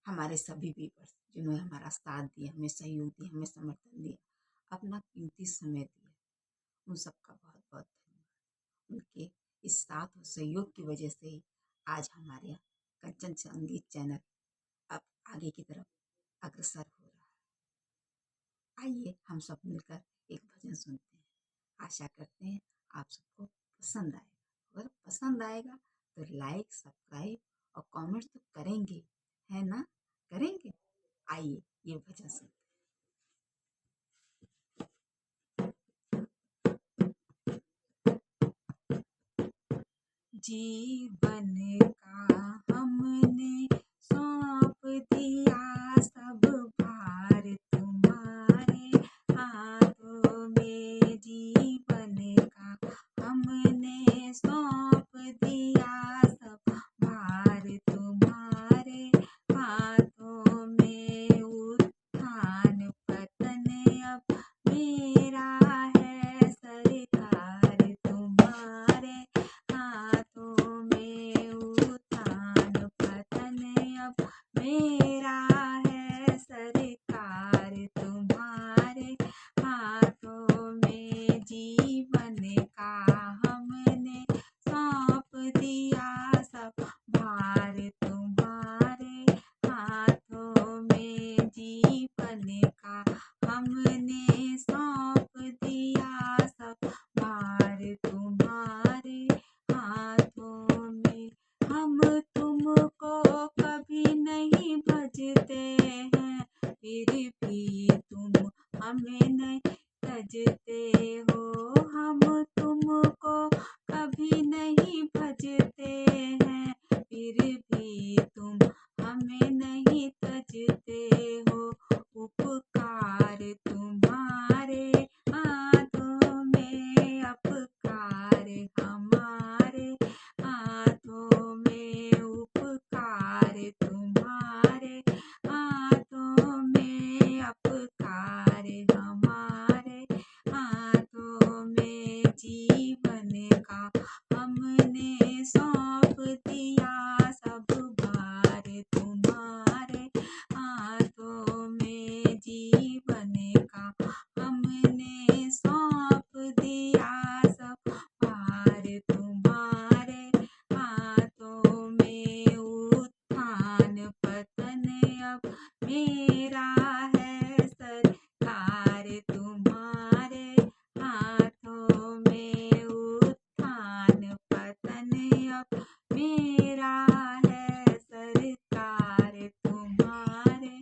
हमारे सभी व्यूअर्स जिन्होंने हमारा साथ दिया, हमें सहयोग दिया, हमें समर्थन दिया, अपना कीमती समय दिया, उन सबका बहुत बहुत धन्यवाद। उनके इस साथ और सहयोग की वजह से ही आज हमारे यहाँ कंचन संगीत चैनल अब आगे की तरफ अग्रसर हो रहा है। आइए हम सब मिलकर एक भजन सुनते हैं। आशा करते हैं आप सबको पसंद आएगा। अगर पसंद आएगा तो लाइक, सब्सक्राइब और कमेंट तो करेंगे, है ना? करेंगे। आइए ये भजन सुनते हैं। जीवन का हमने सौंप दिया सब भार तुम्हारे हाथों में। जीवन का हमने सौंप दिया सब भार तुम्हारे हाथों में। उत्थान पतन अब मेरा है, सरकार तुम्हारे हाथों में। उत्थान पतन अब मेरा है, सरकार तुम्हारे हाथों में। जीवन का हमने सौंप दिया सब भार तुम्हारे हाथों में। जीवन का हमने सौंप दिया सब भार तुम्हारे हाथों में। हम तुमको कभी नहीं भजते हैं, फिर भी तुम हमें नहीं तजते हो। हम तुमको कभी नहीं भजते हैं, फिर भी तुम हमें नहीं तजते हो। उपकार तुम्हारे हाथों में, अपकार हमारे हाथों में। उपकार तुम्हारे हाथों में, अपकार हमारे हाथों में। जीवन का हमने सौंप दिया सब भार तुम्हारे हाथों में। जीवन का हमने सौंप दिया सब भार तुम्हारे हाथों में। उत्थान पतन अब मेरा है, सरकार तुम्हारे हाथों में। उत्थान पतन अब मेरा है, सरकार तुम्हारे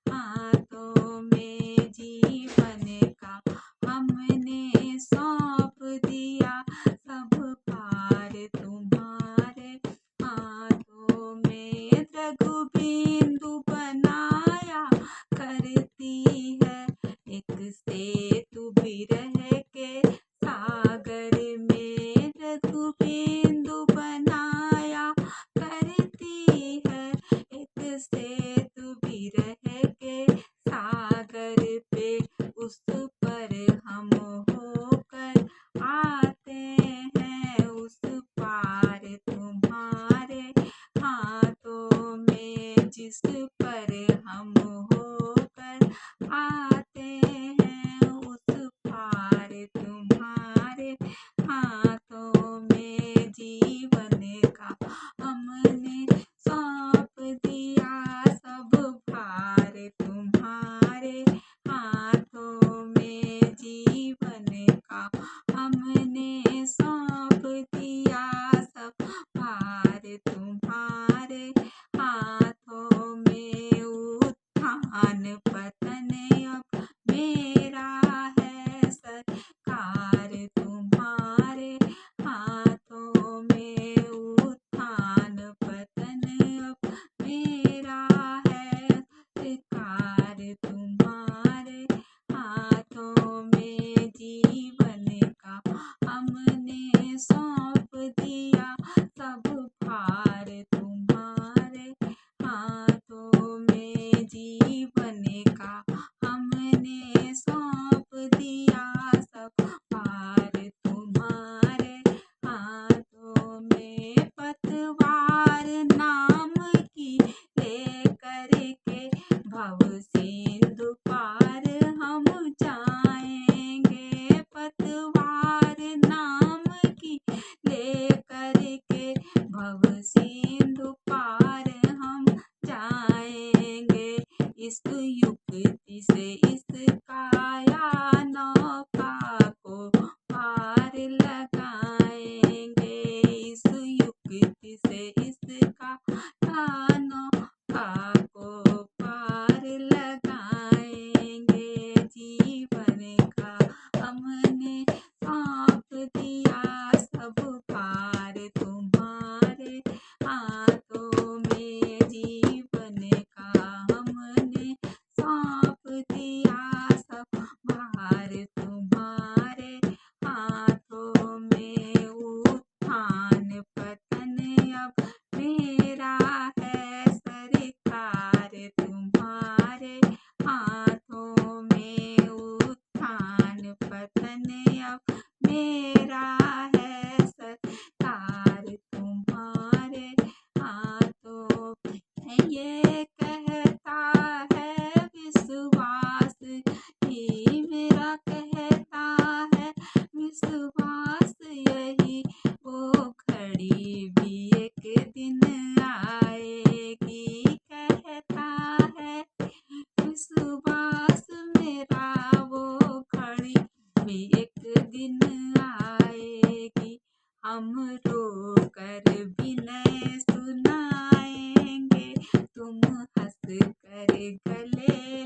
हाथों में। जीवन का हमने सौंप दिया सब भार तुम्हारे हाथों में। रघुबिंदु बनाया करती है, एक सेतु बिरह के सागर में। रघुबिंदु बनाया करती है, एक सेतु बिरह के सागर पे। उस पर हम होकर आते हैं, उस पार तुम्हारे हाथों में। जिस पर हम होकर आते हैं, उस पार तुम्हारे हाथों में। जीवन का हमने सौंप दिया सब भार तुम्हारे हाथों में। जीवन का हमने सौंप दिया सब भार तुम्हारे हाथों में। उत्थान पतन अब मेरा है, सरकार तुम्हारे हाथों में। उत्थान पतन अब मेरा है, सरकार तुम्हारे हाथों में। जीवन का हमने सौंप दिया सब भार तुम्हारे हाथों में। जीवन भव सिंधु पार हम जाएंगे, पतवार नाम की लेकर के भव सिंधु पार हम जाएंगे। इस युक्ति से इस काया नौका को पार लगाएंगे, इस युक्ति से इसका नौका को पार लगाएंगे। जीवन का हमने सौंप दिया सब भार तुम्हारे हाथों में, जीवन का हमने सौंप दिया सब भार तुम्हारे हाथों में। उत्थान पतन अब मेरा है, सरकार तुम्हारे हाथों में। उत्थान पतन अब मेरा है, सरकार तुम्हारे हाथों में। ये कहता है विश्वास ही मेरा, कहता है विश्वास यही, वो घड़ी भी एक दिन आएगी। कहता है विश्वास मेरा, वो घड़ी भी एक दिन आएगी। हम रो कर विनय सुनाएंगे, तुम हंस कर गले